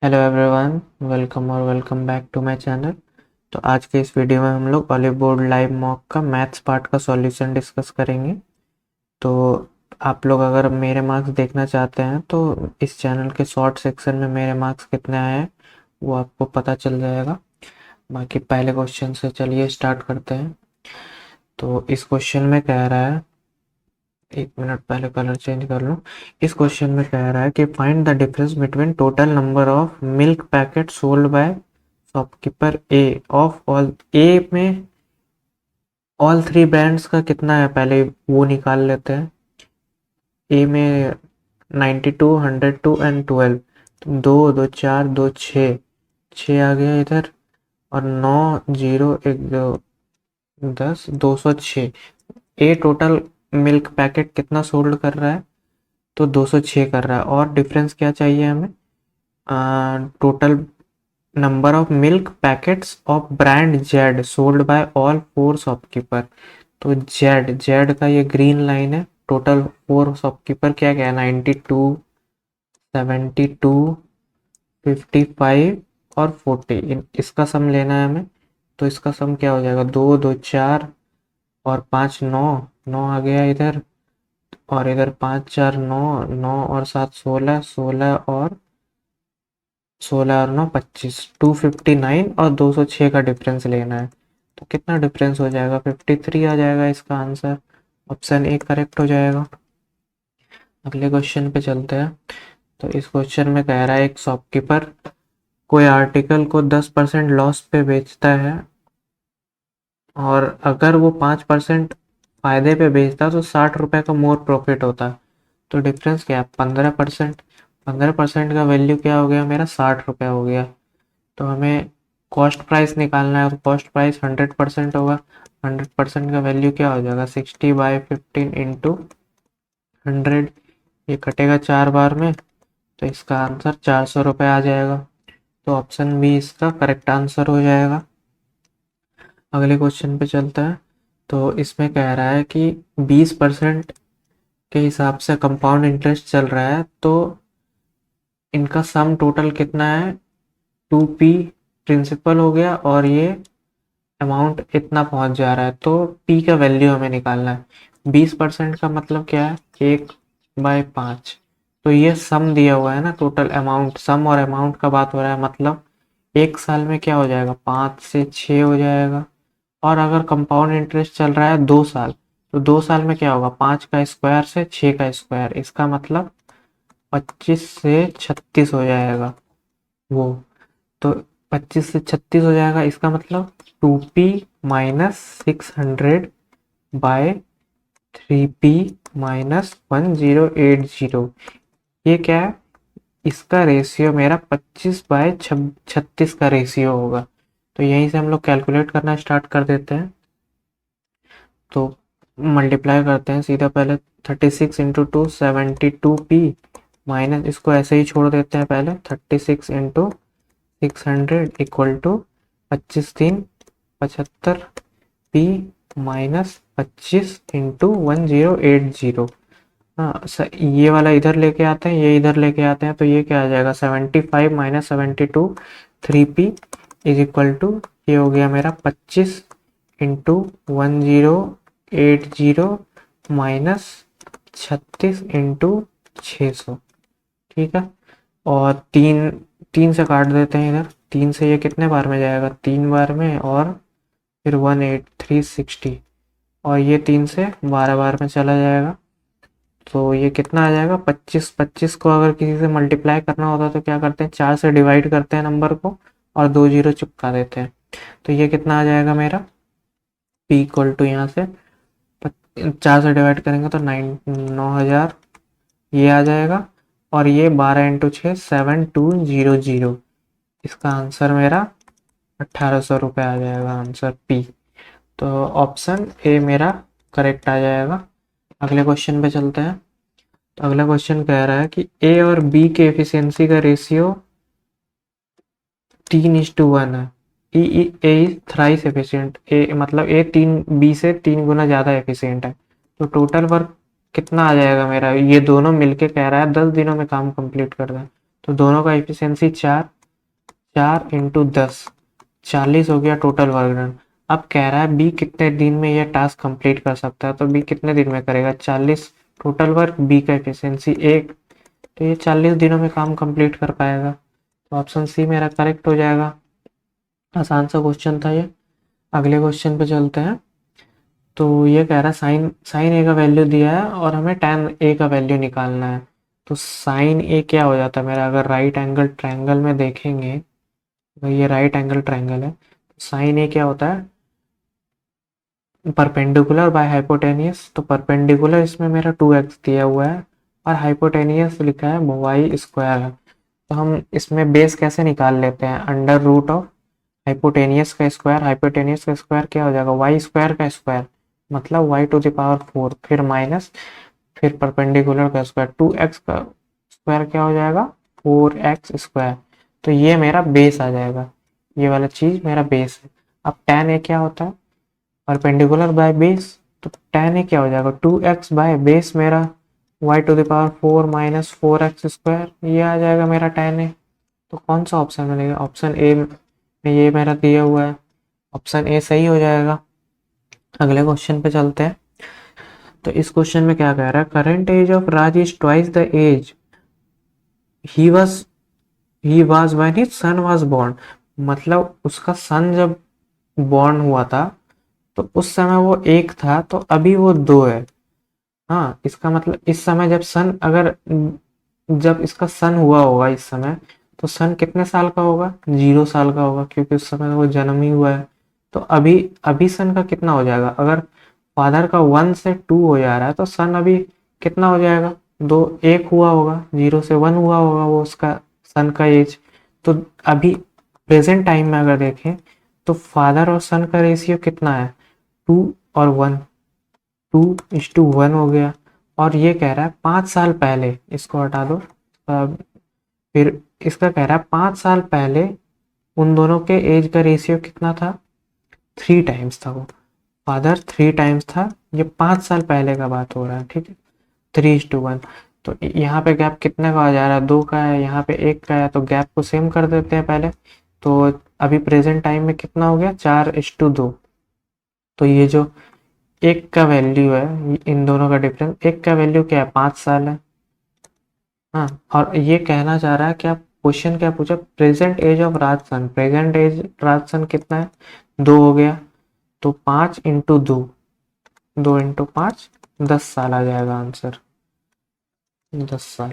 Hello everyone, welcome back to my channel. तो आज के इस वीडियो में हम लोग ऑलिव बोर्ड लाइव मॉक का मैथ्स पार्ट का सॉल्यूशन डिस्कस करेंगे। तो आप लोग अगर मेरे मार्क्स देखना चाहते हैं तो इस चैनल के शॉर्ट सेक्शन में मेरे मार्क्स कितने आए हैं वो आपको पता चल जाएगा। बाकी पहले क्वेश्चन से चलिए स्टार्ट करते हैं। तो इस क्वेश्चन में कह रहा है, एक मिनट पहले कलर चेंज कर लूँ। इस क्वेश्चन में कह रहा है कि find the difference between total number of milk packet sold by shopkeeper A of all. A में ऑल थ्री ब्रांड्स का कितना है पहले वो निकाल लेते हैं। ए में 92, 102 एंड 12। तो दो दो चार दो छः, छः आ गया इधर, और 9 0 1 2 10 206। ए टोटल मिल्क पैकेट कितना सोल्ड कर रहा है? तो 206 कर रहा है। और डिफरेंस क्या चाहिए हमें? Total number of milk packets of brand Z sold by all four shopkeeper. तो जेड जेड का ये ग्रीन लाइन है। टोटल फोर शॉपकीपर क्या क्या है? 92, 72, 55 और 40। इसका सम लेना है हमें। तो इसका सम क्या हो जाएगा? दो दो चार और पाँच नौ, नौ आ गया इधर, और इधर पाँच चार नौ, नौ और सात 16, 16 और 16 और 9 25, 259 और 206 का डिफरेंस लेना है। तो कितना डिफरेंस हो जाएगा? 53 आ जाएगा इसका आंसर। ऑप्शन ए करेक्ट हो जाएगा। अगले क्वेश्चन पे चलते हैं। तो इस क्वेश्चन में कह रहा है एक शॉपकीपर कोई आर्टिकल को 10% लॉस पे बेचता है, और अगर वो 5% फायदे पे बेचता तो 60 रुपये का मोर प्रॉफिट होता। तो डिफरेंस क्या है? 15%। 15% का वैल्यू क्या हो गया मेरा? 60 रुपये हो गया। तो हमें कॉस्ट प्राइस निकालना है। तो कॉस्ट प्राइस 100% होगा। 100% का वैल्यू क्या हो जाएगा? 60/15 इंटू 100। ये कटेगा 4 बार में, तो इसका आंसर 400 रुपये आ जाएगा। तो ऑप्शन बी इसका करेक्ट आंसर हो जाएगा। अगले क्वेश्चन पे चलता है। तो इसमें कह रहा है कि 20% के हिसाब से कंपाउंड इंटरेस्ट चल रहा है, तो इनका सम टोटल कितना है? 2p प्रिंसिपल हो गया, और ये अमाउंट इतना पहुंच जा रहा है। तो p का वैल्यू हमें निकालना है। 20% का मतलब क्या है? 1/5। तो ये सम दिया हुआ है ना, टोटल अमाउंट, सम और अमाउंट का बात हो रहा है, मतलब एक साल में क्या हो जाएगा? 5 से 6 हो जाएगा। और अगर कंपाउंड इंटरेस्ट चल रहा है 2 साल, तो 2 साल में क्या होगा? 5 का स्क्वायर से 6 का स्क्वायर, इसका मतलब 25 से 36 हो जाएगा वो। तो 25 से 36 हो जाएगा, इसका मतलब 2p माइनस 600/3p-1080। ये क्या है? इसका रेशियो मेरा 25/36 का रेशियो होगा। तो यहीं से हम लोग कैलकुलेट करना स्टार्ट कर देते हैं। तो मल्टीप्लाई करते हैं सीधा। पहले 36 इंटू टू 72p, माइनस इसको ऐसे ही छोड़ देते हैं पहले। 36 into 600 equal to 25×3 = 75p minus 25 into 1080। हाँ ये वाला इधर लेके आते हैं, ये इधर लेके आते हैं, तो ये क्या आ जाएगा? 75 minus 72, 3p is equal to, ये हो गया मेरा 25 इंटू 1080 माइनस 36 इंटू 600। ठीक है। और तीन, तीन से काट देते हैं इधर। तीन से ये कितने बार में जाएगा? 3 बार में, और फिर 18360, और ये 3 से 12 बार में चला जाएगा। तो ये कितना आ जाएगा? 25। 25 को अगर किसी से मल्टीप्लाई करना होता है तो क्या करते हैं? 4 से डिवाइड करते हैं नंबर को, और 2 जीरो चिपका देते हैं। तो ये कितना आ जाएगा मेरा? p इक्वल टू, यहाँ से 4 से डिवाइड करेंगे तो 9,000 ये आ जाएगा, और ये 12 इंटू 6 7200। इसका आंसर मेरा 1800 रुपये आ जाएगा, आंसर पी। तो ऑप्शन ए मेरा करेक्ट आ जाएगा। अगले क्वेश्चन पे चलते हैं। तो अगला क्वेश्चन कह रहा है कि ए और बी के एफिशिएंसी का रेशियो 3:1 है। ए इज थ्राइस एफिशिएंट। ए मतलब ए तीन, बी से 3 गुना ज़्यादा एफिशिएंट है। तो टोटल वर्क कितना आ जाएगा मेरा? ये दोनों मिलके कह रहा है 10 दिनों में काम कंप्लीट कर दें। तो दोनों का एफिशिएंसी 4, 4 इंटू 10, 40 हो गया टोटल वर्क डन। अब कह रहा है बी कितने दिन में यह टास्क कंप्लीट कर सकता है, तो बी कितने दिन में करेगा, 40 टोटल वर्क, बी का एफिशिएंसी 1, तो ये 40 दिनों में काम कंप्लीट कर पाएगा। तो ऑप्शन सी मेरा करेक्ट हो जाएगा। आसान सा क्वेश्चन था ये। अगले क्वेश्चन पे चलते हैं। तो ये कह रहा है साइन साइन ए का वैल्यू दिया है और हमें tan ए का वैल्यू निकालना है। तो साइन ए क्या हो जाता है मेरा, अगर राइट एंगल ट्रायंगल में देखेंगे, अगर ये राइट एंगल ट्रायंगल है, तो साइन ए क्या होता है, परपेंडिकुलर बाय हाइपोटेनियस। तो परपेंडिकुलर इसमें मेरा 2x दिया हुआ है और हाइपोटेनियस लिखा है वाई स्क्वायर है। तो हम इसमें बेस कैसे निकाल लेते हैं, अंडर रूट ऑफ हाइपोटेनियस का स्क्वायर, हाइपोटेनियस का स्क्वायर क्या हो जाएगा, वाई स्क्वायर का स्क्वायर, मतलब वाई टू द पावर 4, फिर माइनस, फिर परपेंडिकुलर का स्क्वायर, 2x का स्क्वायर क्या हो जाएगा, 4x स्क्वायर। तो ये मेरा बेस आ जाएगा, ये वाला चीज मेरा बेस है। अब tan ए क्या होता है, परपेंडिकुलर बाय बेस, तो tan ए क्या हो जाएगा, 2x बाय बेस मेरा y to the power 4 minus 4x square, ये आ जाएगा मेरा tan ए। तो कौन सा ऑप्शन मिलेगा, ऑप्शन ए में ये मेरा दिया हुआ है, ऑप्शन ए सही हो जाएगा। अगले क्वेश्चन पे चलते हैं। तो इस क्वेश्चन में क्या कह रहा है, current age of Raj is twice the age he was when his son was born. मतलब उसका सन जब बॉर्न हुआ था तो उस समय वो 1 था, तो अभी वो 2 है। हाँ, इसका मतलब इस समय जब सन, अगर जब इसका सन हुआ होगा इस समय, तो सन कितने साल का होगा, 0 साल का होगा, क्योंकि उस समय वो जन्म ही हुआ है। तो अभी अभी सन का कितना हो जाएगा, अगर फादर का 1 से 2 हो जा रहा है तो सन अभी कितना हो जाएगा, 2, 1 हुआ होगा, 0 से 1 हुआ होगा वो उसका सन का एज। तो अभी प्रेजेंट टाइम में अगर देखें तो फादर और सन का रेशियो कितना है, 2 और 1, 2:1 हो गया। और ये कह रहा है 5 साल पहले, इसको हटा दो। फिर इसका कह रहा है 5 साल पहले उन दोनों के एज का रेशियो कितना था, 3 टाइम्स था वो, फादर 3 टाइम्स था, ये 5 साल पहले का बात हो रहा है, ठीक है, 3:1। तो यहाँ पे गैप कितने का आ जा रहा है, 2 का है, यहाँ पे 1 का है, तो गैप को सेम कर देते हैं पहले। तो अभी प्रेजेंट टाइम में कितना हो गया, 4:2। तो ये जो एक का वैल्यू है, इन दोनों का डिफरेंस, एक का वैल्यू क्या है, 5 साल है। हाँ, और ये कहना चाह रहा है कि आप क्वेश्चन क्या पूछा, present age of Rajsan, present age Rajsan कितना है, 2 हो गया। तो 5 इंटू 2, 2 इंटू 5, 10 साल आ जाएगा आंसर, 10 साल।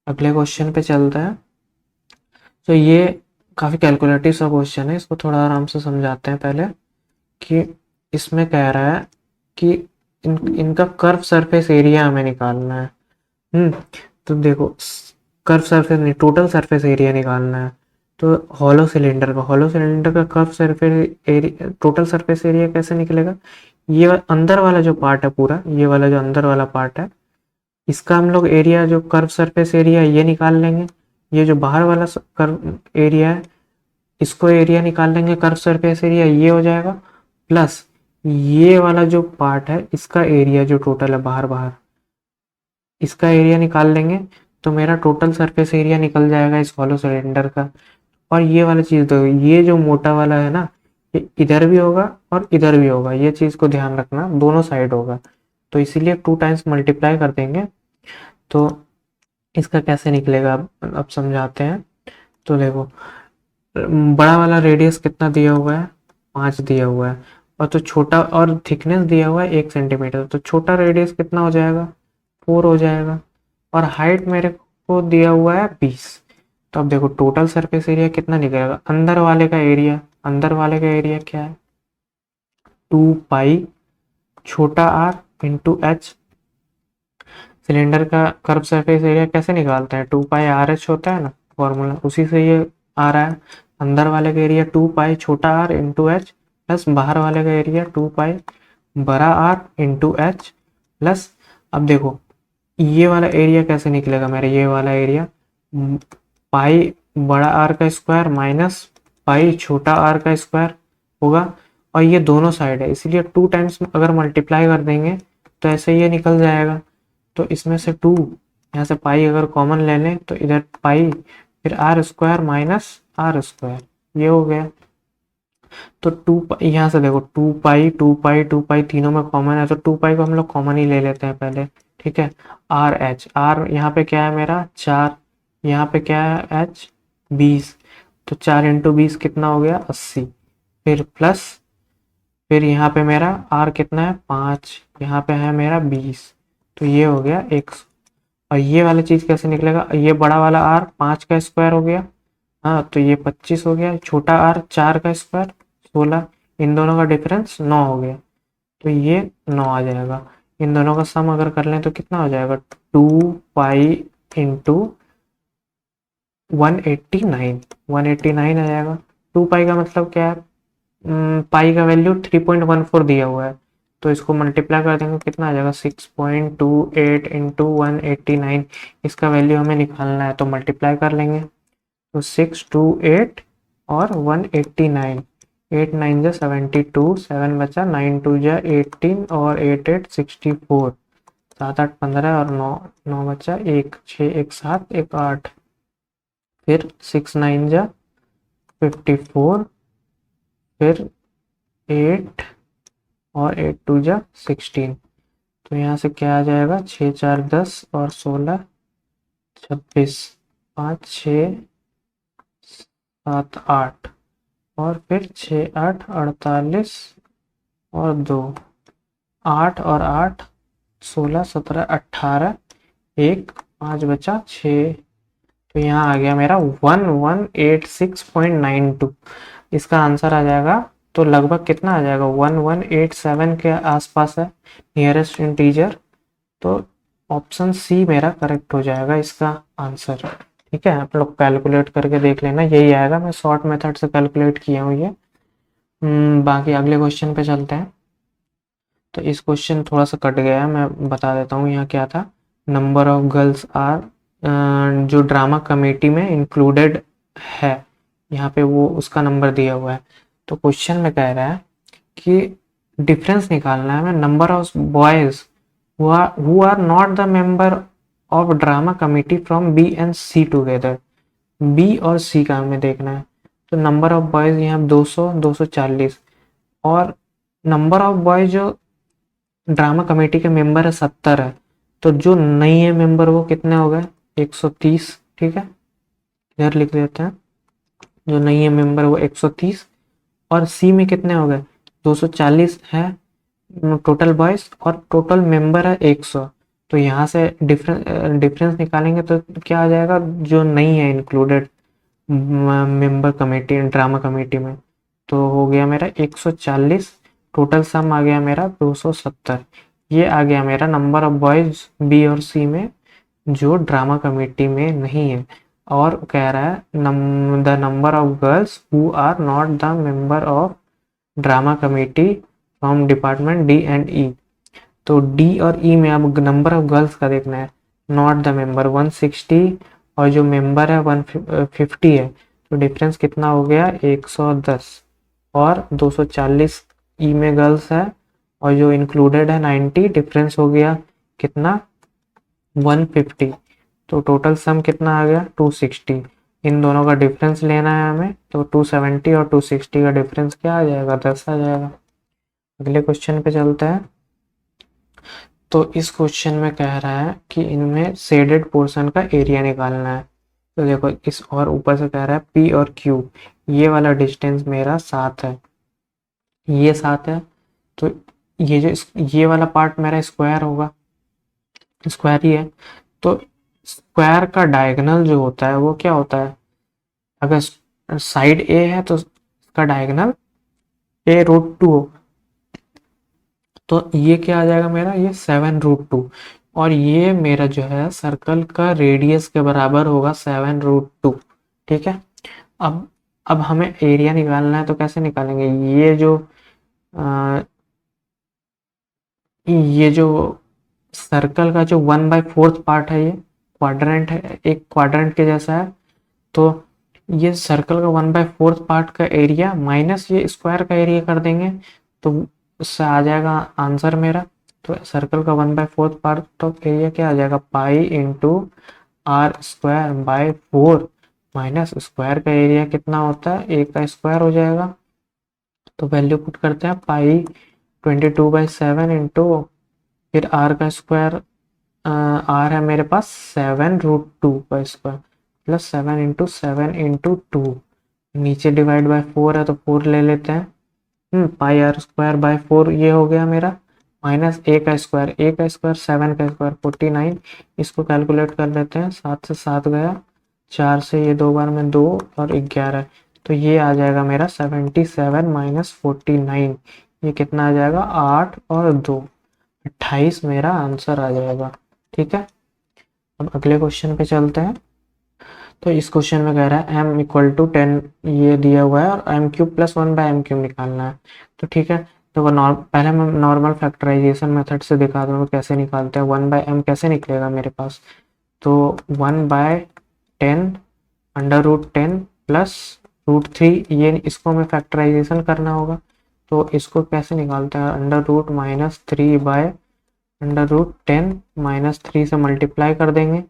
अगले क्वेश्चन पे चलते हैं। तो ये काफ़ी कैलकुलेटिव सा क्वेश्चन है, इसको थोड़ा आराम से समझाते हैं पहले। कि इसमें कह रहा है कि इनका कर्व सरफेस एरिया हमें निकालना है। तो देखो, कर्व सरफेस नहीं, टोटल सरफेस एरिया निकालना है। तो हॉलो सिलेंडर का curve surface area, total surface area कैसे निकलेगा, ये अंदर वाला जो पार्ट है पूरा, ये वाला जो अंदर वाला पार्ट है, इसका हम लोग एरिया, जो कर्व सरफेस एरिया ये निकाल लेंगे। ये जो बाहर वाला कर्व एरिया है, इसको एरिया निकाल लेंगे, कर्व सरफेस एरिया ये हो जाएगा, प्लस ये वाला जो पार्ट है इसका एरिया जो टोटल है बाहर बाहर, इसका एरिया निकाल लेंगे। तो मेरा टोटल सरफेस एरिया निकल जाएगा इस हॉलो सिलेंडर का। और ये वाला चीज दो, ये जो मोटा वाला है ना, ये इधर भी होगा और इधर भी होगा, ये चीज को ध्यान रखना, दोनों साइड होगा। तो इसीलिए 2 टाइम्स मल्टीप्लाई कर देंगे। तो इसका कैसे निकलेगा, अब समझाते हैं। तो देखो, बड़ा वाला रेडियस कितना दिया हुआ है, 5 दिया हुआ है, और तो छोटा, और थिकनेस दिया हुआ है 1 सेंटीमीटर, तो छोटा रेडियस कितना हो जाएगा, 4 हो जाएगा। और हाइट मेरे को दिया हुआ है 20। तो अब देखो टोटल सरफेस एरिया कितना निकलेगा, अंदर वाले का एरिया, अंदर वाले का एरिया क्या है, 2 पाई छोटा आर इंटू एच। सिलेंडर का कर्व सरफेस एरिया कैसे निकालते हैं, 2 पाई आर एच होता है ना फॉर्मूला, उसी से ये आ रहा है। अंदर वाले का एरिया 2 पाई छोटा आर इंटू एच, प्लस बाहर वाले का एरिया 2 पाई बड़ा आर इंटू एच, प्लस, अब देखो ये वाला एरिया कैसे निकलेगा मेरा, ये वाला एरिया पाई बड़ा आर का स्क्वायर माइनस पाई छोटा आर का स्क्वायर होगा। और ये दोनों साइड है, इसलिए 2 टाइम्स अगर मल्टीप्लाई कर देंगे तो ऐसे ये निकल जाएगा। तो इसमें से 2 यहाँ से पाई अगर कॉमन ले लें तो इधर पाई, फिर r square minus r square, ये हो गया। तो यहाँ से देखो 2 पाई तीनों में कॉमन है, तो 2 पाई को हम लोग कॉमन ही ले लेते हैं पहले, ठीक है। आर एच, आर यहाँ पे क्या है मेरा 4, यहाँ पे क्या है एच 20, तो 4 × 20 कितना हो गया 80, फिर प्लस, फिर यहाँ पे मेरा आर कितना है 5, यहाँ पे है मेरा 20, तो ये हो गया 100। और ये वाली चीज़ कैसे निकलेगा, ये बड़ा वाला आर 5 का स्क्वायर हो गया, हाँ तो ये 25 हो गया, छोटा आर 4 का स्क्वायर 16, इन दोनों का डिफरेंस 9 हो गया, तो ये 9 आ जाएगा। इन दोनों का सम अगर कर लें तो कितना हो जाएगा 2 पाई इंटू 189, 189 आ जाएगा। 2 पाई का मतलब क्या है, पाई का वैल्यू 3.14 दिया हुआ है, तो इसको मल्टीप्लाई कर देंगे कितना आ जाएगा 6.28 इंटू 189, इसका वैल्यू हमें निकालना है तो मल्टीप्लाई कर लेंगे, तो 628 और 189, 8 9 जा 72, 7 बचा, 9 2 जा 18 और 8 8 64, 7 8 15 और 9 9 बचा, 1 6 1 7 1 8, फिर 6 9 जा 54, फिर 8 और 8 2 जा 16, तो यहाँ से क्या आ जाएगा 6 4 10 और 16 26, 5 6 7 8 और फिर 6 8 48 और 2, 8 और 8 16 17 18, 1 5 बचा 6, तो यहाँ आ गया मेरा 1186.92, इसका आंसर आ जाएगा। तो लगभग कितना आ जाएगा 1187 के आसपास है नियरेस्ट इंटीजर, तो ऑप्शन सी मेरा करेक्ट हो जाएगा इसका आंसर, ठीक है। आप लोग कैलकुलेट करके देख लेना, यही आएगा, मैं शॉर्ट मेथड से कैलकुलेट किया हूँ ये। बाकी अगले क्वेश्चन पे चलते हैं। तो इस क्वेश्चन थोड़ा सा कट गया है, मैं बता देता हूँ यहाँ क्या था। नंबर ऑफ गर्ल्स आर, जो ड्रामा कमेटी में इंक्लूडेड है यहाँ पे वो उसका नंबर दिया हुआ है। तो क्वेश्चन में कह रहा है कि डिफरेंस निकालना है हमें number of boys who are not the member of drama committee from B and C together, B और सी का हमें देखना है। तो नंबर ऑफ बॉयज यहाँ 200 240, और नंबर ऑफ बॉयज जो ड्रामा कमेटी के मेंबर है 70 है, तो जो नहीं है मेंबर वो कितने हो गए 130, ठीक है, इधर लिख देते हैं, जो नहीं है मेंबर वो 130, और सी में कितने हो गए 240 है टोटल बॉयज और टोटल मेंबर है 100, तो यहाँ से डिफरेंस निकालेंगे तो क्या आ जाएगा, जो नहीं है included member committee drama committee में, तो हो गया मेरा 140, टोटल सम आ गया मेरा 270, ये आ गया मेरा नंबर ऑफ बॉयज बी और सी में जो ड्रामा कमेटी में नहीं है। और कह रहा है the number of girls who are not the member of drama committee from department D and E, तो डी और ई में अब नंबर ऑफ गर्ल्स का देखना है, नॉट द मेंबर 160 और जो मेंबर है 150 है, तो डिफरेंस कितना हो गया 110, और 240 ई में गर्ल्स है और जो इंक्लूडेड है 90, डिफरेंस हो गया कितना 150, तो टोटल सम कितना आ गया 260, इन दोनों का डिफरेंस लेना है हमें, तो 270 और 260 का डिफरेंस क्या आ जाएगा 10 आ जाएगा। अगले क्वेश्चन पे चलते हैं। तो इस क्वेश्चन में कह रहा है कि इनमें शेडेड पोर्शन का एरिया निकालना है। तो देखो इस और ऊपर से कह रहा है P और Q, ये वाला डिस्टेंस मेरा 7 है, ये 7 है, तो ये जो ये वाला पार्ट मेरा स्क्वायर होगा, स्क्वायर ही है, तो स्क्वायर का डायगोनल जो होता है वो क्या होता है, अगर साइड ए है तो इसका डायगोनल a√2 हो, तो ये क्या आ जाएगा मेरा ये 7√2, और ये मेरा जो है सर्कल का रेडियस के बराबर होगा 7√2, ठीक है। अब हमें एरिया निकालना है, तो कैसे निकालेंगे, ये जो सर्कल का जो 1/4 पार्ट है, ये क्वाड्रेंट है, एक क्वाड्रेंट के जैसा है, तो ये सर्कल का 1/4 पार्ट का एरिया माइनस ये स्क्वायर का एरिया कर देंगे, तो उससे आ जाएगा आंसर मेरा तो सर्कल का 1/4 पार्ट ऑफ एरिया क्या आ जाएगा, pi into r square by 4 minus square का एरिया कितना होता है, ए का स्क्वायर हो जाएगा। तो वैल्यू पुट करते हैं, पाई 22/7 इंटू फिर आर का स्क्वायर, आर है मेरे पास 7√2 का स्क्वायर प्लस 7 इंटू 2, नीचे डिवाइड बाय 4 है तो 4 ले लेते हैं। पाई आर स्क्वायर बाय 4 ये हो गया मेरा, माइनस ए का स्क्वायर 7 का स्क्वायर 49, इसको कैलकुलेट कर लेते हैं, 7 से 7 गया, 4 से ये 2 बार में 2 और 11, तो ये आ जाएगा मेरा 77 माइनस 49, ये कितना आ जाएगा 8 और 2, 28 मेरा आंसर आ जाएगा। ठीक है, अब अगले क्वेश्चन पे चलते हैं। तो इस क्वेश्चन में कह रहा है m इक्वल टू 10 ये दिया हुआ है और m cube plus 1/m cube निकालना है। तो ठीक है, तो पहले मैं नॉर्मल फैक्टराइजेशन मेथड से दिखा दूँ कैसे निकालते हैं। 1/m कैसे निकलेगा मेरे पास, तो 1/10 √10 प्लस √3, ये इसको हमें फैक्टराइजेशन करना होगा। तो इसको कैसे निकालते हैं, √-3/√10 -3 से मल्टीप्लाई कर देंगे।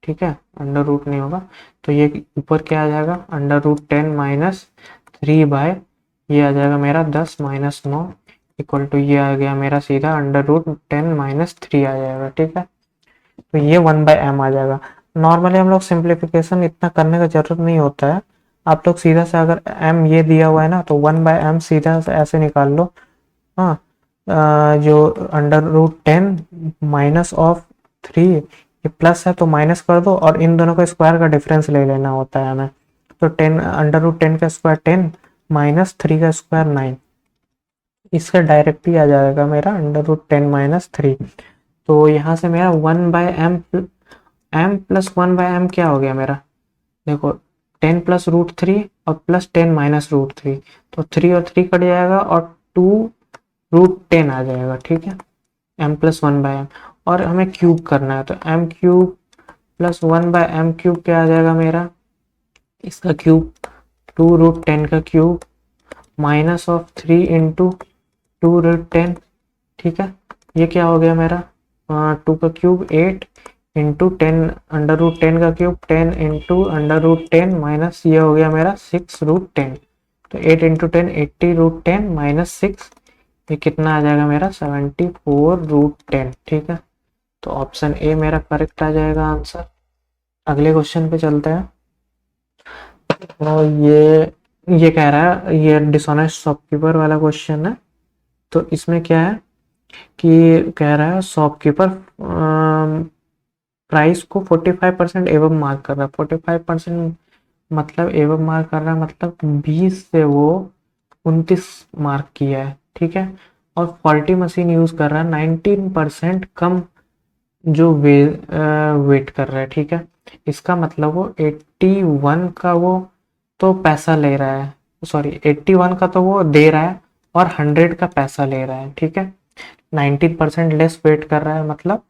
ठीक है, अंडर रूट नहीं होगा तो ये ऊपर क्या आ जाएगा, √10 -3 बाय ये आ जाएगा मेरा 10 - 9 इक्वल टू ये आ गया मेरा सीधा √10 - 3 आ जाएगा। ठीक है, तो ये 1/m आ जाएगा। नॉर्मली हम लोग सिंप्लीफिकेशन इतना करने का जरूरत नहीं होता है, आप लोग सीधा से अगर m ये दिया हुआ है ना तो 1/m सीधा से ऐसे निकाल लो। हाँ, जो √10 - 3 ये प्लस है तो माइनस कर दो और इन दोनों का स्क्वायर का डिफरेंस ले लेना होता है हमें। तो 10 √10 का स्क्वायर 10 -3 का स्क्वायर 9, इसका डायरेक्टली आ जाएगा मेरा √10 - 3। तो यहाँ से मेरा 1/m m प्लस 1/m क्या हो गया मेरा, देखो 10 प्लस √3 और प्लस 10 माइनस √3, तो 3 और 3 कट जाएगा और 2√10 आ जाएगा। ठीक है, m प्लस 1/m और हमें क्यूब करना है तो m cube plus 1/m cube क्या आ जाएगा मेरा, इसका क्यूब 2√10 का क्यूब माइनस ऑफ 3 इंटू 2√10। ठीक है, ये क्या हो गया मेरा, 2 का क्यूब 8 इंटू 10 √10 का क्यूब 10 इंटू √10 माइनस ये हो गया मेरा 6√10, तो 8 इंटू 10 80√10 माइनस 6, ये कितना आ जाएगा मेरा 74√10। ठीक है, तो ऑप्शन ए मेरा करेक्ट आ जाएगा आंसर। अगले क्वेश्चन पे चलते हैं। तो ये कह रहा है, ये डिसऑनेस्ट शॉपकीपर वाला क्वेश्चन है। तो इसमें क्या है कि कह रहा है शॉपकीपर प्राइस को 45% एवं मार्क कर रहा है। 45% मतलब एवं मार्क कर रहा है मतलब 20 से वो 29 मार्क किया है। ठीक है, और फॉल्टी मशीन यूज कर रहा है, 19% कम जो वेट कर रहा है। ठीक है, इसका मतलब वो 81 का वो तो पैसा ले रहा है, सॉरी 81 का तो वो दे रहा है और 100 का पैसा ले रहा है। ठीक है, 19% लेस वेट कर रहा है मतलब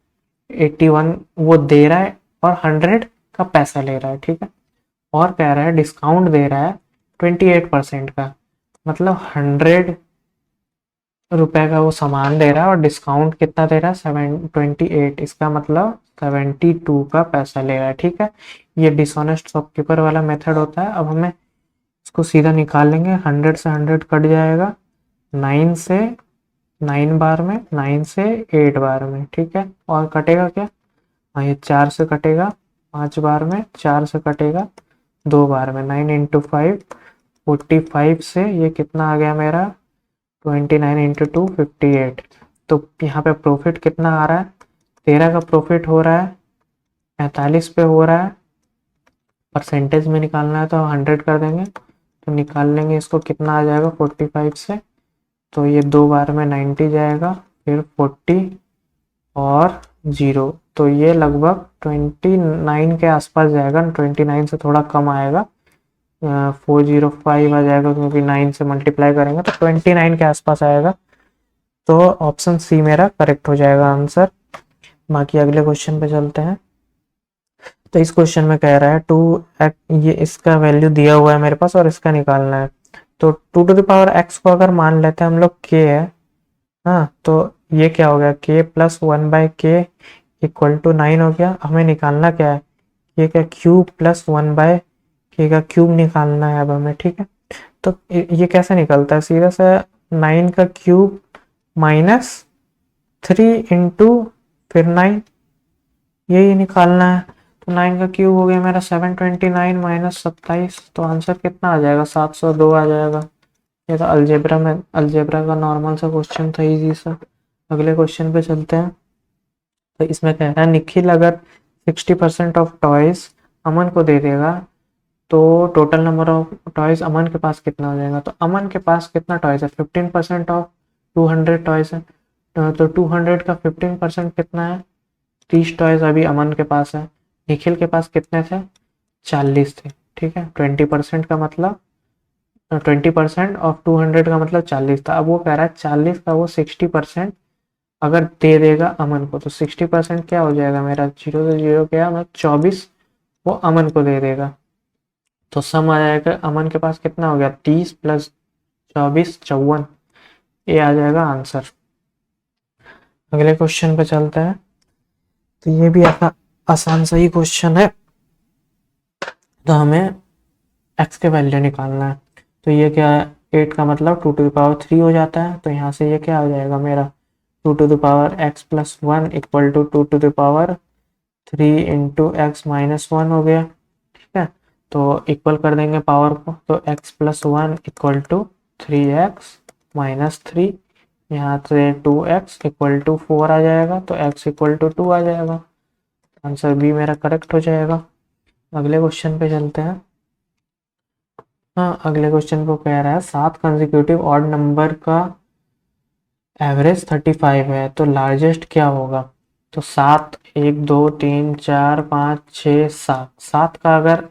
81 वो दे रहा है और 100 का पैसा ले रहा है। ठीक है, और कह रहा है डिस्काउंट दे रहा है 28% का, मतलब 100 रुपए का वो सामान दे रहा है और डिस्काउंट कितना दे रहा है 728, इसका मतलब 72 का पैसा ले रहा है। ठीक है, ये डिसऑनेस्ट शॉपकीपर वाला मेथड होता है। अब हमें इसको सीधा निकाल लेंगे, 100 से 100 कट जाएगा, 9 से 9 बार में, 9 से 8 बार में। ठीक है, और कटेगा क्या, हाँ ये 4 से कटेगा 5 बार में, 4 से कटेगा 2 बार में, 9 इंटू 5 45 से ये कितना आ गया मेरा 29 इंटू 2 58। तो यहाँ पे प्रॉफिट कितना आ रहा है, 13 का प्रॉफिट हो रहा है, 45 पे हो रहा है, परसेंटेज में निकालना है तो 100 कर देंगे तो निकाल लेंगे, इसको कितना आ जाएगा 45 से, तो ये 2 बार में 90 जाएगा, फिर 40 और 0, तो ये लगभग 29 के आसपास जाएगा, 29 से थोड़ा कम आएगा, 405 आ जाएगा क्योंकि 9 से मल्टीप्लाई करेंगे तो 29 के आसपास आएगा। तो ऑप्शन सी मेरा करेक्ट हो जाएगा आंसर। बाकी अगले क्वेश्चन पे चलते हैं। तो इस क्वेश्चन में कह रहा है ये इसका वैल्यू दिया हुआ है मेरे पास और इसका निकालना है। तो 2 टू द पावर x को अगर मान लेते हैं हम लोग k है, हाँ, तो ये क्या हो गया, k plus 1/k equal to 9 हो गया। हमें निकालना क्या है, ये क्या क्यूब प्लस 1/k का क्यूब निकालना है अब हमें, ठीक है। तो ये कैसे निकलता है, सीधा सा 9 का क्यूब माइनस 3 इंटू फिर 9, यही निकालना है। तो 9 का क्यूब हो गया मेरा 729 माइनस 27, तो आंसर कितना आ जाएगा, 702 आ जाएगा। ये तो अलजेब्रा का नॉर्मल सा क्वेश्चन था, इजी सा। अगले क्वेश्चन पे चलते हैं। तो इसमें कह रहा है निखिल अगर 60% ऑफ टॉयज अमन को दे देगा तो टोटल नंबर ऑफ टॉयज अमन के पास कितना हो जाएगा। तो अमन के पास कितना टॉयज है, 15% ऑफ 200 टॉयज है। तो 200 का 15% कितना है, 30 टॉयज अभी अमन के पास है। निखिल के पास कितने थे, 40 थे, ठीक है। 20% का मतलब 20% ऑफ 200 का मतलब 40 था। अब वो कह रहा है 40 का वो 60% अगर दे देगा अमन को, तो 60% क्या हो जाएगा मेरा, 0 से 0 गया, मतलब 24 वो अमन को दे देगा। तो सम आ जाएगा, अमन के पास कितना हो गया, 30 प्लस 24 54, ये आ जाएगा आंसर। अगले क्वेश्चन पे चलते हैं। तो ये भी आसान सा ही क्वेश्चन है। तो हमें एक्स के वैल्यू निकालना है। तो ये क्या है, 8 का मतलब 2 टू द पावर 3 हो जाता है। तो यहाँ से ये क्या हो जाएगा मेरा, 2 to the power x+1 equal to 2 to the power 3 into x minus 1 हो गया, ठीक है। तो इक्वल कर देंगे पावर को, तो x+1 इक्वल टू 3x-3, यहाँ से 2x इक्वल टू 4 आ जाएगा, तो x इक्वल टू 2 आ जाएगा। आंसर बी मेरा करेक्ट हो जाएगा। अगले क्वेश्चन पे चलते हैं। हाँ, अगले क्वेश्चन को कह रहा है 7 कंसेक्यूटिव ऑड नंबर का एवरेज 35 है, तो लार्जेस्ट क्या होगा। तो 7, 1 2 3 4 5 6 7, 7 का अगर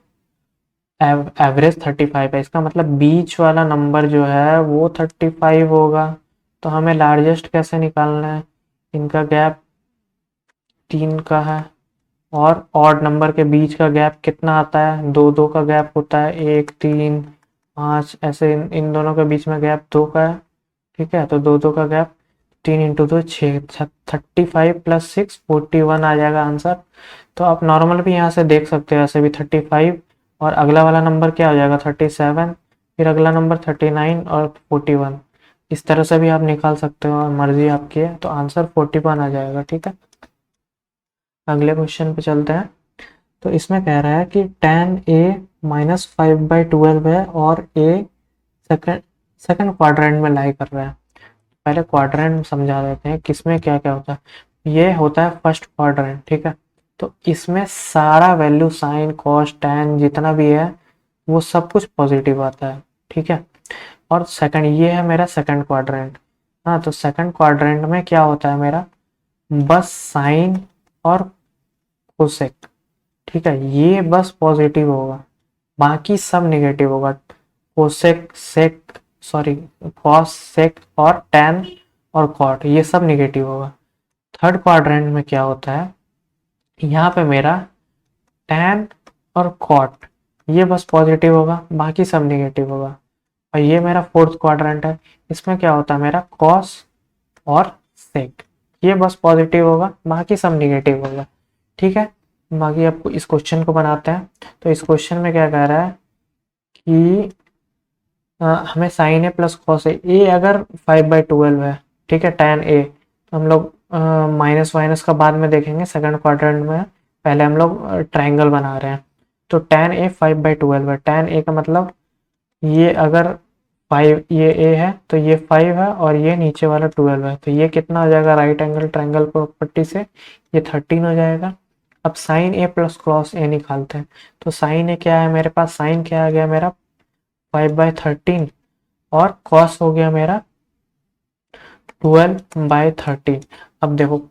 एवरेज 35 है, इसका मतलब बीच वाला नंबर जो है वो 35 होगा। तो हमें लार्जेस्ट कैसे निकालना है, इनका गैप 3 का है, और ऑड नंबर के बीच का गैप कितना आता है, 2 2 का गैप होता है, 1 3 5 ऐसे इन दोनों के बीच में गैप 2 का है, ठीक है। तो 2 2 का गैप, 3 इंटू 2 6, 35 प्लस 6 41 आ जाएगा आंसर। तो आप नॉर्मल भी यहाँ से देख सकते हो, ऐसे भी 35 और अगला वाला नंबर क्या हो जाएगा 37, फिर अगला नंबर 39 और 41, इस तरह से भी आप निकाल सकते हो, मर्जी आपकी है। तो आंसर 41 आ जाएगा, ठीक है। अगले क्वेश्चन पे चलते हैं। तो इसमें कह रहा है कि tan a माइनस 5/12 है और a सेकंड सेकंड क्वाड्रेंट में लाई कर रहा है। पहले क्वाड्रेंट समझा देते हैं किसमें क्या क्या होता है। ये होता है फर्स्ट क्वाड्रेंट, ठीक है। तो इसमें सारा वैल्यू साइन कॉस टैन जितना भी है वो सब कुछ पॉजिटिव आता है, ठीक है। और सेकंड, ये है मेरा सेकंड क्वाड्रेंट। हाँ, तो सेकंड क्वाड्रेंट में क्या होता है मेरा, बस साइन और कोसेक, ठीक है, ये बस पॉजिटिव होगा, बाकी सब नेगेटिव होगा। Cosec sec sorry cos sec और टैन और कॉट ये सब नेगेटिव होगा। थर्ड क्वाड्रेंट में क्या होता है, यहाँ पे मेरा टैन और कॉट ये बस पॉजिटिव होगा, बाकी सब नेगेटिव होगा। और ये मेरा फोर्थ क्वाड्रेंट है, इसमें क्या होता है मेरा कॉस और सेक ये बस पॉजिटिव होगा, बाकी सब नेगेटिव होगा, ठीक है। बाकी आपको इस क्वेश्चन को बनाते हैं। तो इस क्वेश्चन में क्या कह रहा है कि हमें sign A plus cos A अगर 5/12 है, ठीक है, tan ए, तो हम लोग माइनस माइनस का बाद में देखेंगे सेकंड क्वाड्रेंट में, पहले हम लोग ट्राइंगल बना रहे हैं। तो tan ए 5/12 है, tan ए का मतलब ये अगर 5 ये ए है तो ये 5 है और ये नीचे वाला 12 है, तो ये कितना हो जाएगा राइट एंगल ट्राइंगल प्रॉपर्टी से ये 13 हो जाएगा। अब sign A plus cos A निकालते हैं। तो साइन ए क्या है मेरे पास, साइन क्या आ गया मेरा 5/13 और कॉस हो गया मेरा 12/13। अब देखो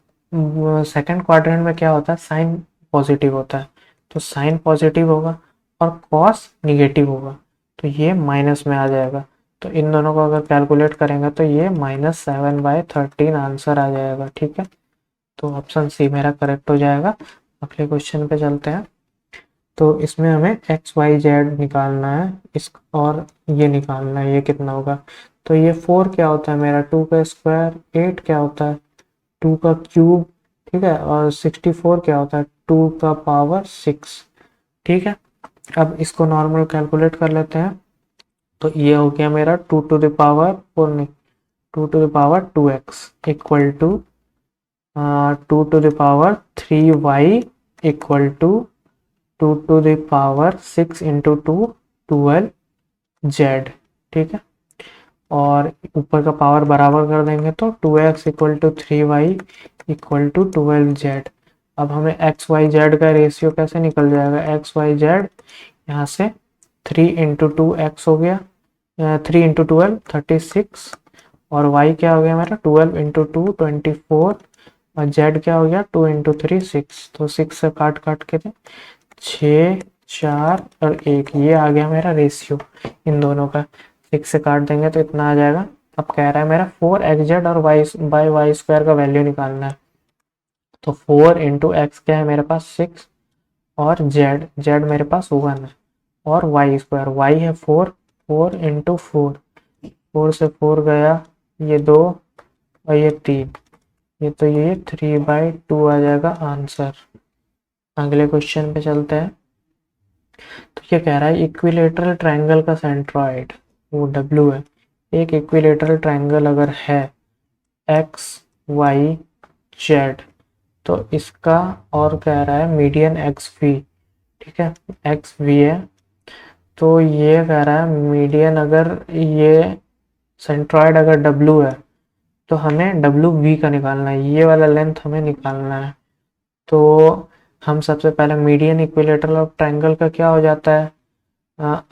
सेकंड क्वाड्रेंट में क्या होता है, साइन पॉजिटिव होता है, तो साइन पॉजिटिव होगा और कॉस निगेटिव होगा, तो ये माइनस में आ जाएगा। तो इन दोनों को अगर कैलकुलेट करेंगे तो ये -7/13 आंसर आ जाएगा, ठीक है। तो ऑप्शन सी मेरा करेक्ट हो जाएगा। अगले क्वेश्चन पे चलते हैं। तो इसमें हमें एक्स वाई जेड निकालना है इस, और ये निकालना है ये कितना होगा। तो ये 4 क्या होता है मेरा, 2 का स्क्वायर, 8 क्या होता है 2 का क्यूब, ठीक है, और 64 क्या होता है 2 का पावर 6, ठीक है। अब इसको नॉर्मल कैलकुलेट कर लेते हैं, तो ये हो गया मेरा 2 टू द पावर 4 नहीं, 2 to the power 2x equal to 2 to the power 3y equal to 2 to the power 6 into 2 12z, ठीक है। और ऊपर का पावर बराबर कर देंगे तो 2x equal to 3y equal to 12z। अब हमें एक्स वाई जेड का रेशियो कैसे निकल जाएगा, एक्स वाई जेड यहाँ से 3 इंटू 2x हो गया, 3 इंटू 12 36, और y क्या हो गया मेरा 12 इंटू 2 24, और z क्या हो गया 2 इंटू 3 6, तो 6 से काट काट के दे 6 4 और 1, ये आ गया मेरा रेशियो इन दोनों का। 6 से काट देंगे तो इतना आ जाएगा। अब कह रहा है मेरा 4xz और y स्क्वायर का वैल्यू निकालना है, तो 4 इंटू एक्स क्या है मेरे पास 6, और z मेरे पास 1 है, और y स्क्वायर y है 4, 4 इंटू 4, 4 से 4 गया, ये 2 और ये 3, ये तो ये 3/2 आ जाएगा आंसर। अगले क्वेश्चन पे चलते हैं। तो ये कह रहा है इक्विलेटरल ट्रायंगल का सेंट्रॉइड वो W है। एक इक्विलेटरल ट्रायंगल अगर है x y z, तो इसका और कह रहा है मीडियन XV, ठीक है, XV है, तो ये कह रहा है मीडियन अगर ये सेंट्रॉइड अगर W है तो हमें WV का निकालना है, ये वाला लेंथ हमें निकालना है। तो हम सबसे पहले मीडियन इक्विलेटरल ऑफ ट्रायंगल का क्या हो जाता है,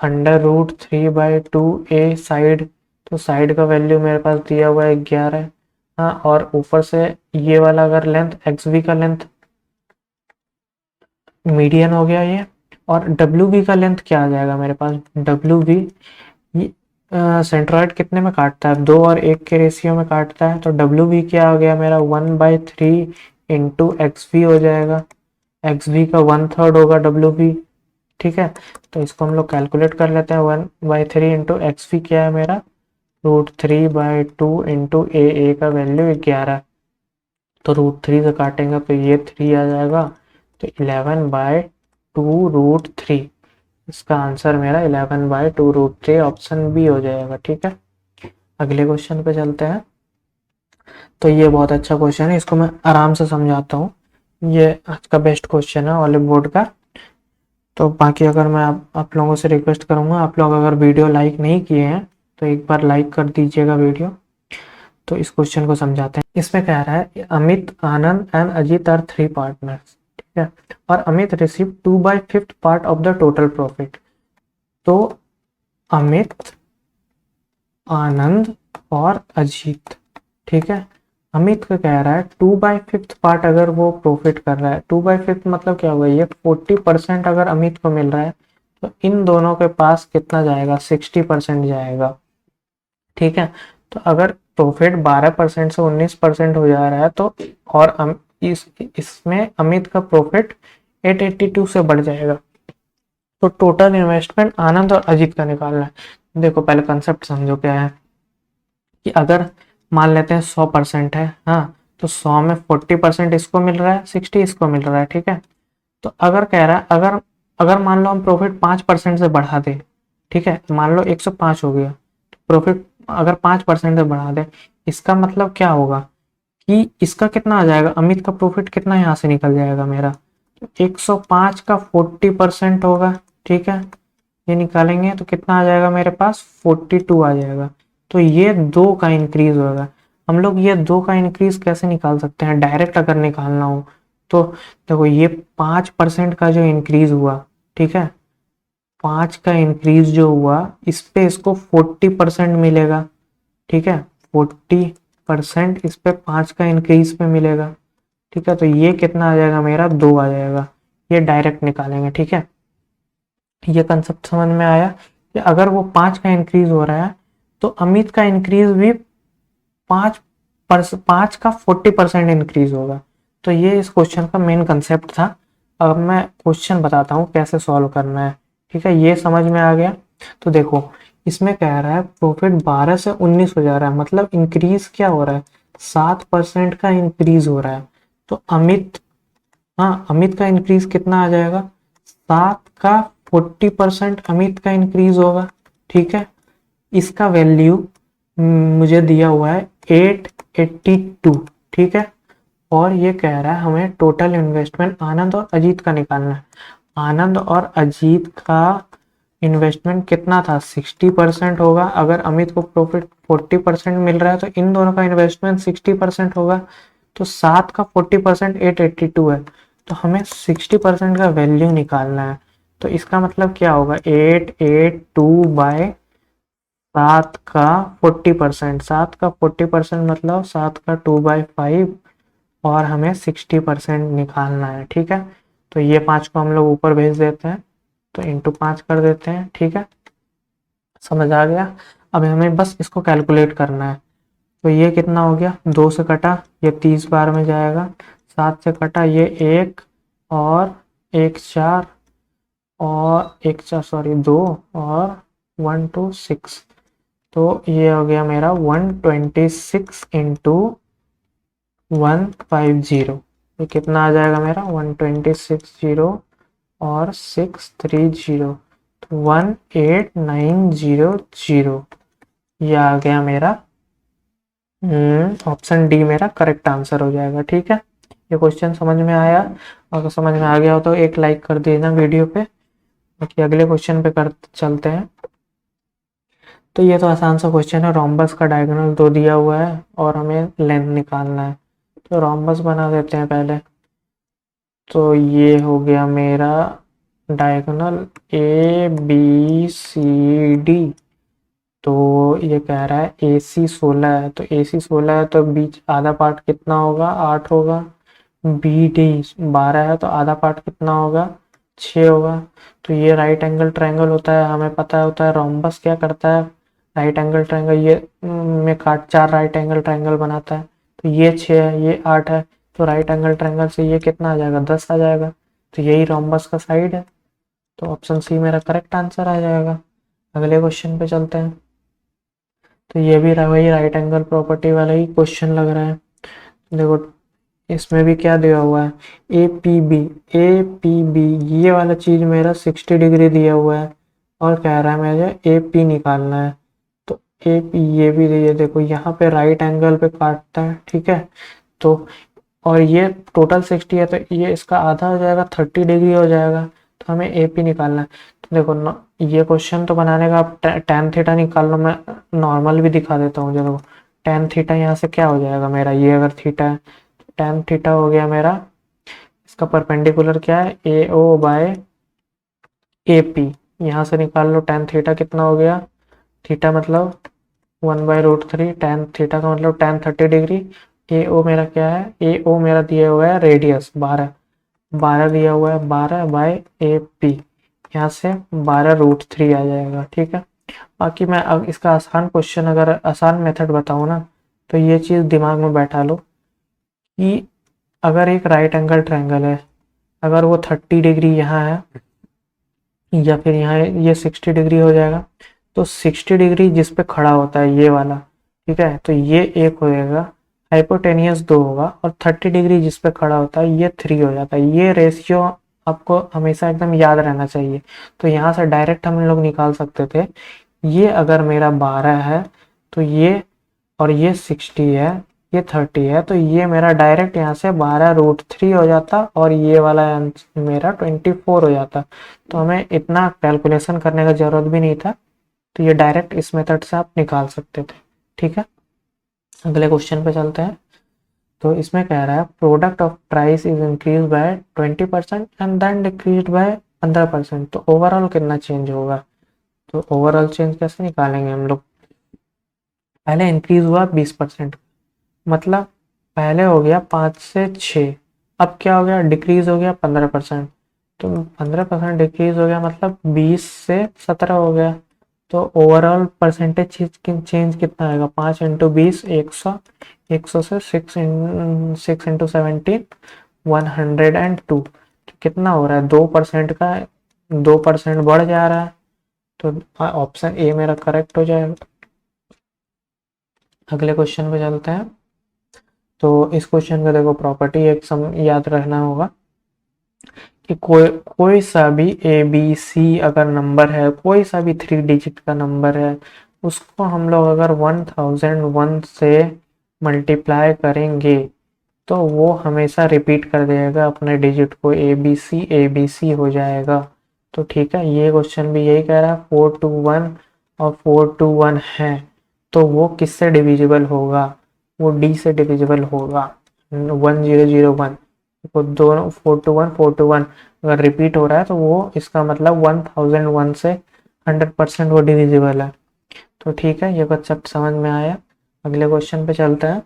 √3/2a साइड, तो साइड का वैल्यू मेरे पास दिया हुआ है 11, हाँ, और ऊपर से ये वाला अगर लेंथ XV का लेंथ मीडियन हो गया ये, और WV का लेंथ क्या आ जाएगा मेरे पास, WV सेंट्रॉइड कितने में काटता है 2 और 1 के रेशियो में काटता है, तो WV क्या हो गया मेरा 1/3 इंटू XV हो जाएगा, XV का 1/3 होगा WV, ठीक है। तो इसको हम लोग कैलकुलेट कर लेते हैं, 1/3 इंटू XV क्या है मेरा √3/2 इंटू ए का वैल्यू 11, तो √3 से काटेंगे तो ये 3 आ जाएगा, तो 11/2 √3, इसका आंसर मेरा 11/2 √3 ऑप्शन बी हो जाएगा, ठीक है। अगले क्वेश्चन पे चलते हैं। तो ये बहुत अच्छा क्वेश्चन है, इसको मैं आराम से समझाता हूँ, ये आज का बेस्ट क्वेश्चन है ऑलिव बोर्ड का। तो बाकी अगर मैं आप लोगों से रिक्वेस्ट करूँगा, आप लोग अगर वीडियो लाइक नहीं किए हैं तो एक बार लाइक कर दीजिएगा वीडियो। तो इस क्वेश्चन को समझाते हैं। इसमें कह रहा है अमित, आनंद एंड अजीत आर 3 पार्टनर्स, ठीक है, और Amit receive 2/5 part of the total profit. तो अमित, आनंद और अजीत, ठीक है, अमित का कह रहा है 2/5 पार्ट अगर वो प्रॉफिट कर रहा है, 2/5 मतलब क्या होगा, ये 40% अगर अमित को मिल रहा है तो इन दोनों के पास कितना जाएगा 60% जाएगा, ठीक है। तो अगर प्रॉफिट 12% से 19% हो जा रहा है तो और इसमें अमित का प्रॉफिट 882 से बढ़ जाएगा, तो टोटल इन्वेस्टमेंट आनंद और अजीत का निकालना है। देखो पहले कंसेप्ट समझो क्या है, कि अगर मान लेते हैं 100% है, हाँ, तो 100 में 40% इसको मिल रहा है, 60 इसको मिल रहा है, ठीक है। तो अगर कह रहा है अगर अगर मान लो हम प्रॉफिट 5% से बढ़ा दें, ठीक है, मान लो 105 हो गया, प्रॉफिट अगर 5% से बढ़ा दें, इसका मतलब क्या होगा कि इसका कितना आ जाएगा, अमित का प्रॉफिट कितना यहाँ से निकल जाएगा मेरा, तो 105 का 40% होगा, ठीक है, ये निकालेंगे तो कितना आ जाएगा मेरे पास 42 आ जाएगा। तो ये 2 का इंक्रीज होगा। हम लोग ये 2 का इंक्रीज कैसे निकाल सकते हैं, डायरेक्ट अगर निकालना हो तो देखो ये 5% का जो इंक्रीज हुआ, ठीक है, 5 का इंक्रीज जो हुआ इस पे इसको 40% मिलेगा, ठीक है, 40% इस पे 5 का इंक्रीज पे मिलेगा, ठीक है। तो ये कितना आ जाएगा मेरा 2 आ जाएगा, ये डायरेक्ट निकालेंगे, ठीक है। ये कंसेप्ट समझ में आया कि अगर वो 5 का इंक्रीज हो रहा है तो अमित का इंक्रीज भी 5 का 40% इंक्रीज होगा। तो ये इस क्वेश्चन का मेन कंसेप्ट था। अब मैं क्वेश्चन बताता हूँ कैसे सॉल्व करना है, ठीक है, ये समझ में आ गया। तो देखो इसमें कह रहा है प्रॉफिट 12 से 19 हो जा रहा है, मतलब इंक्रीज क्या हो रहा है, 7% का इंक्रीज हो रहा है। तो अमित, हाँ अमित का इंक्रीज कितना आ जाएगा, 7 का 40% अमित का इंक्रीज होगा। ठीक है, इसका वैल्यू मुझे दिया हुआ है 882। ठीक है, और ये कह रहा है हमें टोटल इन्वेस्टमेंट आनंद और अजीत का निकालना है। आनंद और अजीत का इन्वेस्टमेंट कितना था, 60% होगा। अगर अमित को प्रॉफिट 40% मिल रहा है तो इन दोनों का इन्वेस्टमेंट 60% होगा। तो 7 का 40% 882 है, तो हमें 60% का वैल्यू निकालना है। तो इसका मतलब क्या होगा, 882 बाय 7 का 40%, 7 का 40% मतलब 7 का 2/5, और हमें 60% निकालना है। ठीक है, तो ये 5 को हम लोग ऊपर भेज देते हैं, तो इंटू 5 कर देते हैं। ठीक है, समझ आ गया। अब हमें बस इसको कैलकुलेट करना है। तो ये कितना हो गया, 2 से कटा ये 30 बार में जाएगा, 7 से कटा ये 1, और 1 4, और 1 4 सॉरी 2, और 1 2 6। तो ये हो गया मेरा 126 इंटू 150। ये कितना आ जाएगा मेरा, 126 और 630, तो 18900। ये आ गया मेरा ऑप्शन डी मेरा करेक्ट आंसर हो जाएगा। ठीक है, ये क्वेश्चन समझ में आया? अगर समझ में आ गया हो तो एक लाइक कर देना वीडियो पे। बाकी अगले क्वेश्चन पे कर चलते हैं। तो ये तो आसान सा क्वेश्चन है, रोम्बस का डायगोनल 2 दिया हुआ है और हमें लेंथ निकालना है। तो रोम्बस बना देते हैं पहले। तो ये हो गया मेरा डायगोनल ABCD। तो ये कह रहा है AC 16 है, तो AC 16 है तो बीच आधा पार्ट कितना होगा, 8 होगा। BD 12 है तो आधा पार्ट कितना होगा, 6 होगा। तो ये राइट एंगल ट्रायंगल होता है, हमें पता होता है रोम्बस क्या करता है, राइट एंगल ट्रायंगल ये में काट 4 राइट एंगल ट्रायंगल बनाता है। तो ये 6 है, ये 8 है, तो राइट एंगल ट्रायंगल से ये कितना आ जाएगा, 10 आ जाएगा। तो यही रोम्बस का साइड है, तो ऑप्शन सी मेरा करेक्ट आंसर आ जाएगा। अगले क्वेश्चन पे चलते हैं। तो ये भी वही राइट एंगल प्रॉपर्टी वाला ही क्वेश्चन लग रहा है। देखो इसमें भी क्या दिया हुआ है, ए पी बी ये वाला चीज मेरा 60 डिग्री दिया हुआ है, और कह रहा है मुझे AP निकालना है। तो AP ये भी दिया, देखो यहाँ पे राइट एंगल पे काटता है। ठीक है, तो और ये टोटल 60 है, तो ये इसका आधा हो जाएगा, 30 डिग्री हो जाएगा। तो हमें AP निकालना है। तो देखो ये क्वेश्चन तो बनाने का आप tan थीटा निकाल लो, मैं नॉर्मल भी दिखा देता हूँ। देखो tan थीटा यहाँ से क्या हो जाएगा मेरा, ये अगर थीटा है, tan थीटा हो गया मेरा, इसका परपेंडिकुलर क्या है, AO/AP। यहाँ से निकाल लो tan थीटा कितना हो गया, थीटा मतलब 1/√3, tan थीटा का मतलब tan 30 डिग्री। AO मेरा क्या है, AO मेरा दिया हुआ है रेडियस 12, 12 दिया हुआ है, 12/AP। यहाँ से 12√3 आ जाएगा। ठीक है, बाकी मैं अब इसका आसान क्वेश्चन, अगर आसान मेथड बताऊँ ना, तो ये चीज़ दिमाग में बैठा लो कि अगर एक राइट एंगल ट्रायंगल है, अगर वो 30 डिग्री यहाँ है, या फिर यहाँ ये 60 डिग्री हो जाएगा, तो 60 डिग्री जिस पे खड़ा होता है ये वाला, ठीक है, तो ये 1 होएगा, हाइपोटेनियस 2 होगा, और 30 डिग्री जिस पे खड़ा होता है ये 3 हो जाता है। ये रेशियो आपको हमेशा एकदम याद रहना चाहिए। तो यहाँ से डायरेक्ट हम लोग निकाल सकते थे, ये अगर मेरा 12 है तो ये, और ये 60 है, ये 30 है, तो ये मेरा डायरेक्ट यहाँ से 12√3 हो जाता, और ये वाला मेरा 24 हो जाता। तो हमें इतना कैलकुलेशन करने का जरूरत भी नहीं था, तो ये डायरेक्ट इस मेथड से आप निकाल सकते थे। ठीक है, अगले क्वेश्चन पे चलते हैं। तो इसमें कह रहा है product of price is increase by 20% and then decrease by 15%, तो ओवरऑल कितना चेंज होगा। तो ओवरऑल चेंज कैसे निकालेंगे हम लोग, पहले इंक्रीज हुआ 20%, मतलब पहले हो गया 5 से 6, अब क्या हो गया, डिक्रीज हो गया 15%। तो 15% डिक्रीज हो गया मतलब 20 से 17 हो गया। तो ओवरऑल परसेंटेज चेंज कितना आएगा, 5 इंटू 20 100, 100 से 6 इंटू 17 102। तो कितना हो रहा है, 2% का, 2% बढ़ जा रहा है। तो ऑप्शन ए मेरा करेक्ट हो जाएगा। अगले क्वेश्चन पे चलते हैं। तो इस क्वेश्चन का देखो प्रॉपर्टी एक सम याद रखना होगा कि कोई कोई सा भी ए बी सी अगर नंबर है, कोई सा भी 3 डिजिट का नंबर है, उसको हम लोग अगर 1001 से मल्टीप्लाई करेंगे तो वो हमेशा रिपीट कर देगा अपने डिजिट को, ए बी सी हो जाएगा। तो ठीक है, ये क्वेश्चन भी यही कह रहा है 421 और 421 है, तो वो किससे डिविजिबल होगा, वो डी से डिविजिबल होगा, 1001। तो दोनों 421 अगर रिपीट हो रहा है तो वो इसका मतलब 1001 से 100% वो डिविजिबल है। तो ठीक है, ये कॉन्सेप्ट समझ में आया। अगले क्वेश्चन पे चलते हैं।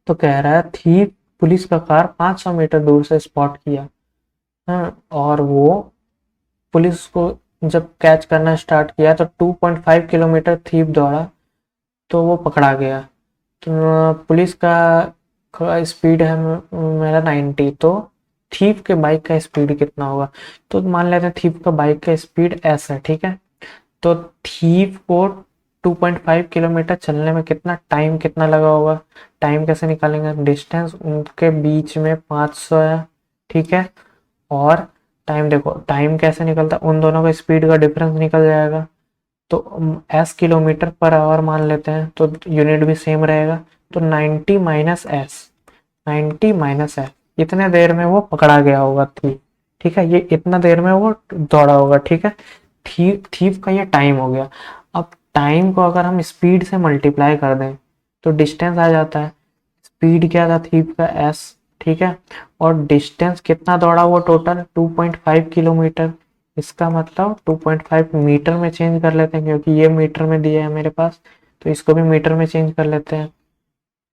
तो कह रहा है थीफ पुलिस का कार 500 मीटर दूर से स्पॉट किया। हाँ, और वो पुलिस को जब कैच करना स्टार्ट किया तो 2.5 किलोमीटर थीफ दौड़ा तो वो पकड़ा गया। तो पुलिस का स्पीड है मेरा 90, तो थीफ के बाइक का स्पीड कितना होगा। तो मान लेते हैं थीफ का बाइक का स्पीड एस है, ठीक है। तो थीफ को 2.5 किलोमीटर चलने में कितना लगा होगा। टाइम कैसे निकालेंगे, डिस्टेंस उनके बीच में 500 है, ठीक है। और टाइम देखो, टाइम कैसे निकलता है, उन दोनों का स्पीड का डिफरेंस निकल जाएगा। तो एस किलोमीटर पर आवर मान लेते हैं, तो यूनिट भी सेम रहेगा। तो 90 माइनस एस, 90 माइनस एस, इतने देर में वो पकड़ा गया होगा थीफ, ठीक है। ये इतना देर में वो दौड़ा होगा, ठीक है। थीफ का ये टाइम हो गया। अब टाइम को अगर हम स्पीड से मल्टीप्लाई कर दें तो डिस्टेंस आ जाता है। स्पीड क्या था थीफ का एस, ठीक है। और डिस्टेंस कितना दौड़ा वो टोटल 2.5 किलोमीटर। इसका मतलब 2.5 मीटर में चेंज कर लेते हैं क्योंकि ये मीटर में दिया है मेरे पास, तो इसको भी मीटर में चेंज कर लेते हैं।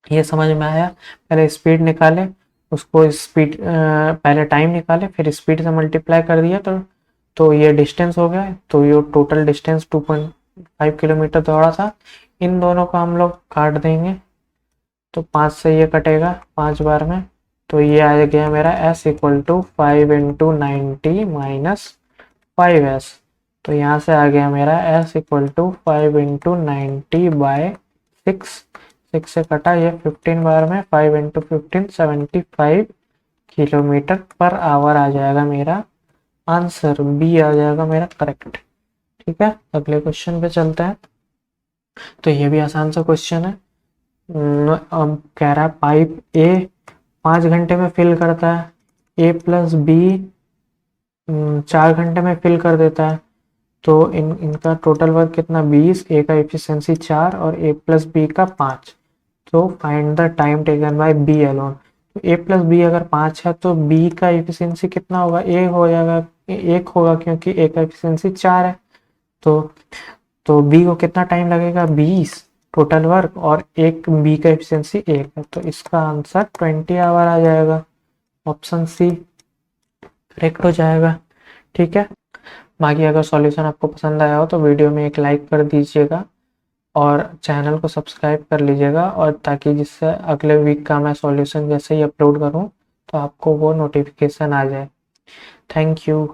ये समझ में आया। पहले स्पीड निकाले, उसको स्पीड पहले टाइम निकाले फिर स्पीड से मल्टीप्लाई कर दिया, तो ये डिस्टेंस हो गया। तो ये टोटल डिस्टेंस 2.5 किलोमीटर दौड़ा था। इन दोनों को हम लोग काट देंगे तो 5 से ये कटेगा 5 बार में। तो ये आ गया मेरा s equal to 5 into 90 minus 5s। तो यहाँ से आ गया मेरा s equal to 5 into 90 by 6 से कटा ये 15 बार में, 5 इंटू 15 75 किलोमीटर पर आवर आ जाएगा मेरा आंसर, बी आ जाएगा मेरा करेक्ट। ठीक है, अगले क्वेश्चन पे चलते हैं। तो ये भी आसान सा क्वेश्चन है। अब कह रहा है पाइप ए 5 घंटे में फिल करता है, ए प्लस बी 4 घंटे में फिल कर देता है। तो इनका टोटल वर्क कितना 20, ए का एफिशिएंसी 4 और ए प्लस बी का 5। तो find the time taken by B alone. तो ए प्लस बी अगर 5 है तो बी का एफिशिएंसी कितना होगा, ए हो जाएगा, 1 होगा क्योंकि ए का एफिशिएंसी 4 है। तो बी को कितना टाइम लगेगा 20 टोटल वर्क, और एक बी का एफिशिएंसी 1 है, तो इसका आंसर 20 आवर आ जाएगा। ऑप्शन सी करेक्ट हो जाएगा। ठीक है, बाकी अगर सॉल्यूशन आपको पसंद आया हो तो वीडियो में एक लाइक कर दीजिएगा और चैनल को सब्सक्राइब कर लीजिएगा, और ताकि जिससे अगले वीक का मैं सॉल्यूशन जैसे ही अपलोड करूं तो आपको वो नोटिफिकेशन आ जाए। Thank you.